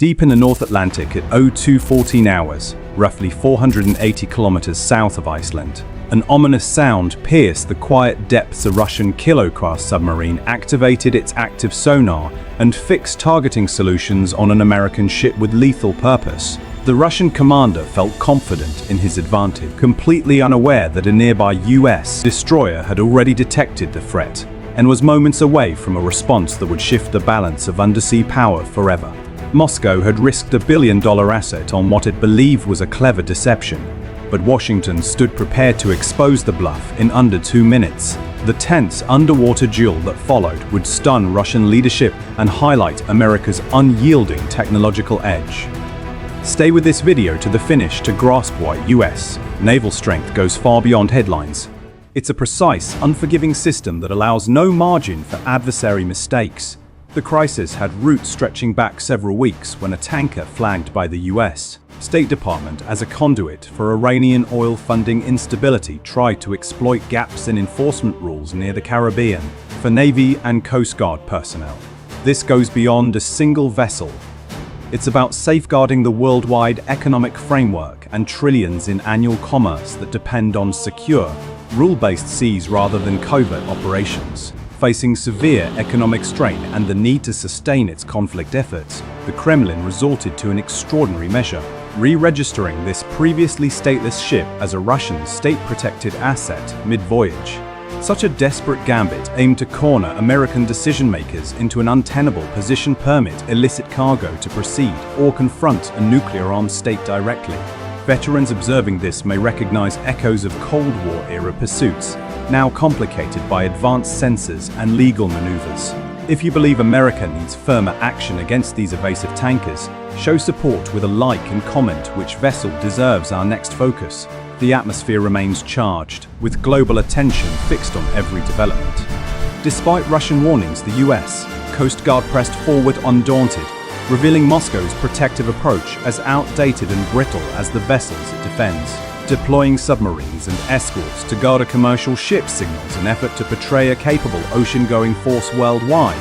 Deep in the North Atlantic at 02:14 hours, roughly 480 kilometers south of Iceland, an ominous sound pierced the quiet depths. A Russian Kilo-class submarine activated its active sonar and fixed targeting solutions on an American ship with lethal purpose. The Russian commander felt confident in his advantage, completely unaware that a nearby US destroyer had already detected the threat and was moments away from a response that would shift the balance of undersea power forever. Moscow had risked $1 billion asset on what it believed was a clever deception, but Washington stood prepared to expose the bluff in under 2 minutes. The tense underwater duel that followed would stun Russian leadership and highlight America's unyielding technological edge. Stay with this video to the finish to grasp why US naval strength goes far beyond headlines. It's a precise, unforgiving system that allows no margin for adversary mistakes. The crisis had roots stretching back several weeks when a tanker flagged by the US State Department as a conduit for Iranian oil funding instability tried to exploit gaps in enforcement rules near the Caribbean for Navy and Coast Guard personnel. This goes beyond a single vessel. It's about safeguarding the worldwide economic framework and trillions in annual commerce that depend on secure, rule-based seas rather than covert operations. Facing severe economic strain and the need to sustain its conflict efforts, the Kremlin resorted to an extraordinary measure, re-registering this previously stateless ship as a Russian state-protected asset mid-voyage. Such a desperate gambit aimed to corner American decision-makers into an untenable position, permit illicit cargo to proceed, or confront a nuclear-armed state directly. Veterans observing this may recognize echoes of Cold War-era pursuits, now complicated by advanced sensors and legal maneuvers. If you believe America needs firmer action against these evasive tankers, show support with a like and comment which vessel deserves our next focus. The atmosphere remains charged, with global attention fixed on every development. Despite Russian warnings, the US Coast Guard pressed forward undaunted, revealing Moscow's protective approach as outdated and brittle as the vessels it defends. Deploying submarines and escorts to guard a commercial ship signals an effort to portray a capable ocean-going force worldwide.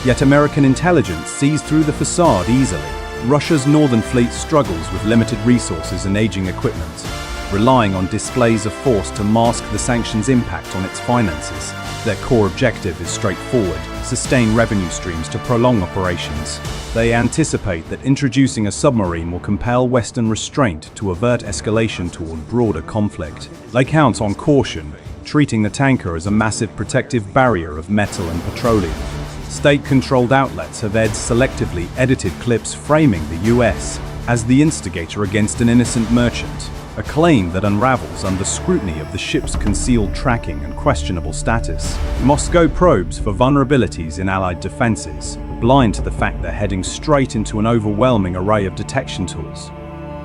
Yet American intelligence sees through the facade easily. Russia's Northern Fleet struggles with limited resources and aging equipment, relying on displays of force to mask the sanctions' impact on its finances. Their core objective is straightforward: sustain revenue streams to prolong operations. They anticipate that introducing a submarine will compel Western restraint to avert escalation toward broader conflict. They count on caution, treating the tanker as a massive protective barrier of metal and petroleum. State-controlled outlets have aired selectively edited clips framing the US as the instigator against an innocent merchant, a claim that unravels under scrutiny of the ship's concealed tracking and questionable status. Moscow probes for vulnerabilities in Allied defenses, blind to the fact they're heading straight into an overwhelming array of detection tools.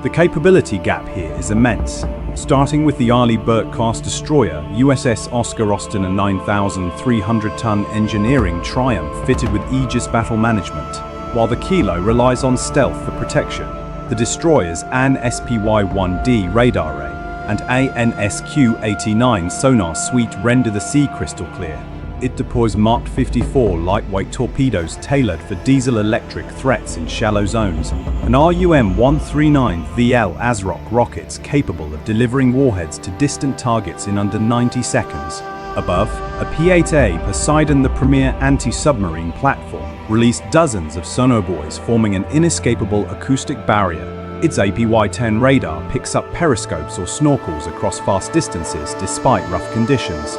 The capability gap here is immense, starting with the Arleigh Burke-class destroyer USS Oscar Austin, a 9,300-ton engineering triumph fitted with Aegis battle management. While the Kilo relies on stealth for protection, the destroyer's AN-SPY-1D radar array and AN-SQ-89 sonar suite render the sea crystal clear. It deploys Mark 54 lightweight torpedoes tailored for diesel-electric threats in shallow zones, and RUM-139VL ASROC rockets capable of delivering warheads to distant targets in under 90 seconds. Above, a P-8A Poseidon, the premier anti-submarine platform, released dozens of sonobuoys forming an inescapable acoustic barrier. Its APY-10 radar picks up periscopes or snorkels across vast distances despite rough conditions.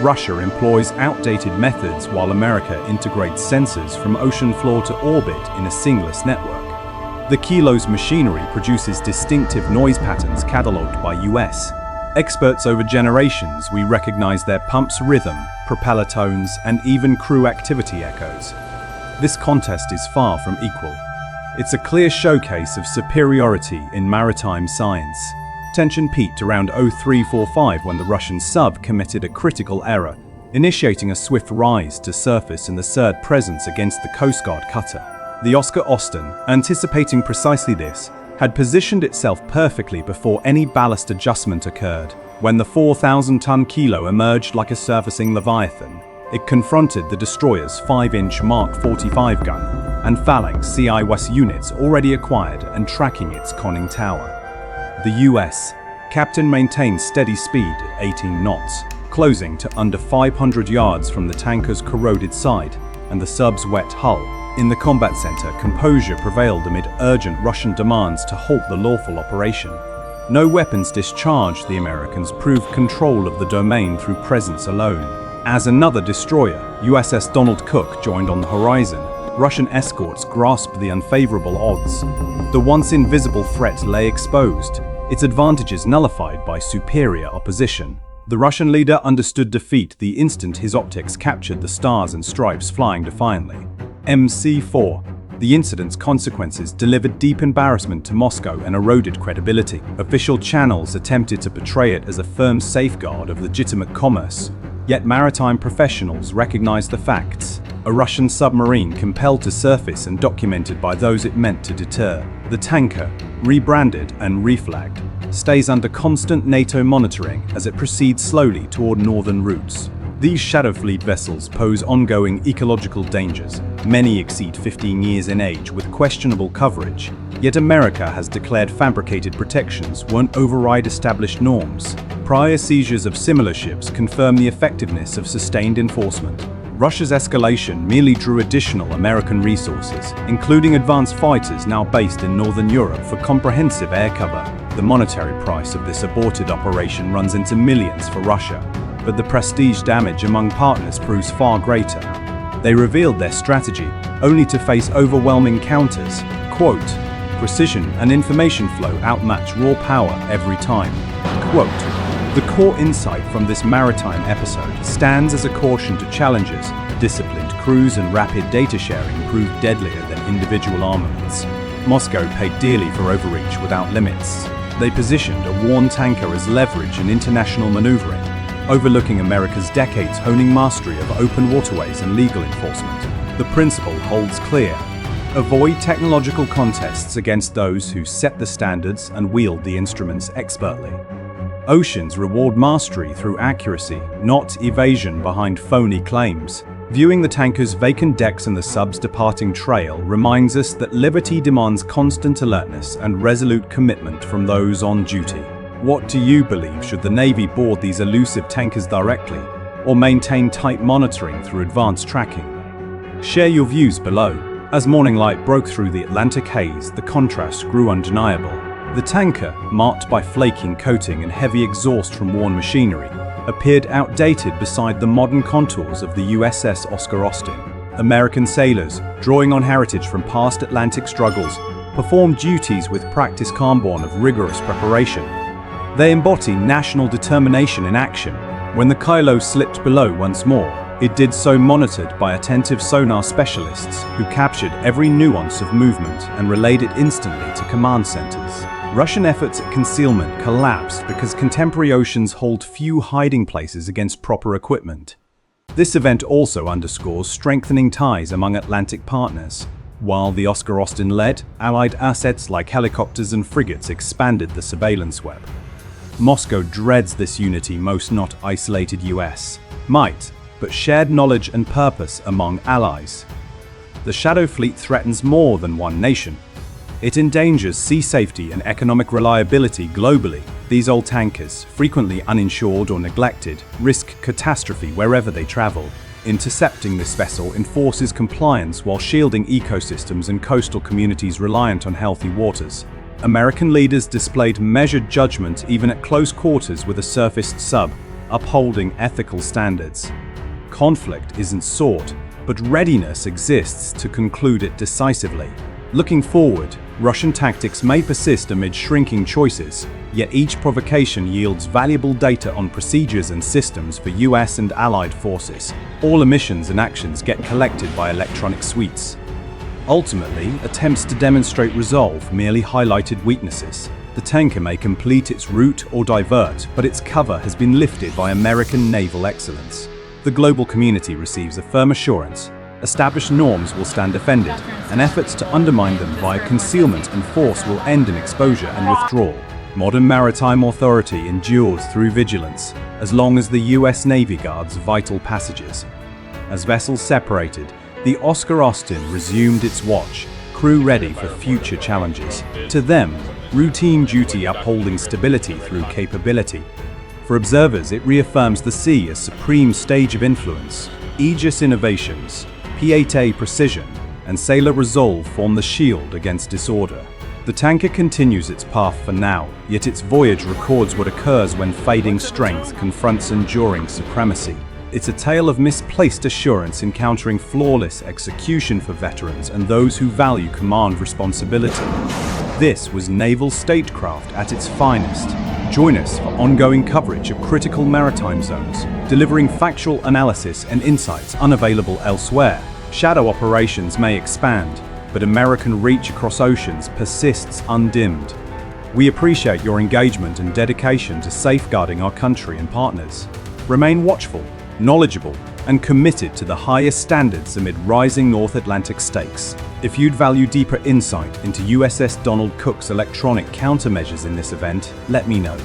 Russia employs outdated methods while America integrates sensors from ocean floor to orbit in a seamless network. The Kilo's machinery produces distinctive noise patterns catalogued by US experts over generations. We recognize their pumps' rhythm, propeller tones, and even crew activity echoes. This contest is far from equal. It's a clear showcase of superiority in maritime science. Tension peaked around 0345 when the Russian sub committed a critical error, initiating a swift rise to surface and the third presence against the Coast Guard cutter. The Oscar Austin, anticipating precisely this, had positioned itself perfectly before any ballast adjustment occurred. When the 4,000-ton Kilo emerged like a surfacing leviathan, It confronted the destroyer's 5-inch Mark 45 gun and Phalanx CIWS units already acquired and tracking its conning tower. The U.S. captain maintained steady speed at 18 knots, closing to under 500 yards from the tanker's corroded side and the sub's wet hull. In the combat center, composure prevailed amid urgent Russian demands to halt the lawful operation. No weapons discharged, the Americans proved control of the domain through presence alone. As another destroyer, USS Donald Cook, joined on the horizon, Russian escorts grasped the unfavorable odds. The once invisible threat lay exposed, its advantages nullified by superior opposition. The Russian leader understood defeat the instant his optics captured the stars and stripes flying defiantly. MC-4. The incident's consequences delivered deep embarrassment to Moscow and eroded credibility. Official channels attempted to portray it as a firm safeguard of legitimate commerce, yet maritime professionals recognized the facts. A Russian submarine compelled to surface and documented by those it meant to deter. The tanker, rebranded and reflagged, stays under constant NATO monitoring as it proceeds slowly toward northern routes. These Shadow Fleet vessels pose ongoing ecological dangers. Many exceed 15 years in age with questionable coverage, yet America has declared fabricated protections won't override established norms. Prior seizures of similar ships confirm the effectiveness of sustained enforcement. Russia's escalation merely drew additional American resources, including advanced fighters now based in Northern Europe for comprehensive air cover. The monetary price of this aborted operation runs into millions for Russia, but the prestige damage among partners proves far greater. They revealed their strategy, only to face overwhelming counters. Quote, "Precision and information flow outmatch raw power every time." Quote, "The core insight from this maritime episode stands as a caution to challengers. Disciplined crews and rapid data sharing proved deadlier than individual armaments. Moscow paid dearly for overreach without limits. They positioned a worn tanker as leverage in international maneuvering, overlooking America's decades honing mastery of open waterways and legal enforcement. The principle holds clear. Avoid technological contests against those who set the standards and wield the instruments expertly. Oceans reward mastery through accuracy, not evasion behind phony claims. Viewing the tanker's vacant decks and the sub's departing trail reminds us that liberty demands constant alertness and resolute commitment from those on duty. What do you believe? Should the Navy board these elusive tankers directly, or maintain tight monitoring through advanced tracking? Share your views below. As morning light broke through the Atlantic haze, the contrast grew undeniable. The tanker, marked by flaking coating and heavy exhaust from worn machinery, appeared outdated beside the modern contours of the USS Oscar Austin. American sailors, drawing on heritage from past Atlantic struggles, performed duties with practice calm born of rigorous preparation. They embody national determination in action. When the Kylo slipped below once more, it did so monitored by attentive sonar specialists who captured every nuance of movement and relayed it instantly to command centers. Russian efforts at concealment collapsed because contemporary oceans hold few hiding places against proper equipment. This event also underscores strengthening ties among Atlantic partners. While the Oscar Austin led, Allied assets like helicopters and frigates expanded the surveillance web. Moscow dreads this unity, most not isolated US might, but shared knowledge and purpose among allies. The Shadow Fleet threatens more than one nation. It endangers sea safety and economic reliability globally. These old tankers, frequently uninsured or neglected, risk catastrophe wherever they travel. Intercepting this vessel enforces compliance while shielding ecosystems and coastal communities reliant on healthy waters. American leaders displayed measured judgment even at close quarters with a surfaced sub, upholding ethical standards. Conflict isn't sought, but readiness exists to conclude it decisively. Looking forward, Russian tactics may persist amid shrinking choices, yet each provocation yields valuable data on procedures and systems for US and Allied forces. All omissions and actions get collected by electronic suites. Ultimately, attempts to demonstrate resolve merely highlighted weaknesses. The tanker may complete its route or divert, but its cover has been lifted by American naval excellence. The global community receives a firm assurance. Established norms will stand defended, and efforts to undermine them via concealment and force will end in exposure and withdrawal. Modern maritime authority endures through vigilance, as long as the US Navy guards vital passages. As vessels separated, the Oscar Austin resumed its watch, crew ready for future challenges. To them, routine duty upholding stability through capability. For observers, it reaffirms the sea as supreme stage of influence. Aegis innovations, Piété precision, and sailor resolve form the shield against disorder. The tanker continues its path for now, yet its voyage records what occurs when fading strength confronts enduring supremacy. It's a tale of misplaced assurance encountering flawless execution for veterans and those who value command responsibility. This was naval statecraft at its finest. Join us for ongoing coverage of critical maritime zones, delivering factual analysis and insights unavailable elsewhere. Shadow operations may expand, but American reach across oceans persists undimmed. We appreciate your engagement and dedication to safeguarding our country and partners. Remain watchful, knowledgeable, and committed to the highest standards amid rising North Atlantic stakes. If you'd value deeper insight into USS Donald Cook's electronic countermeasures in this event, let me know.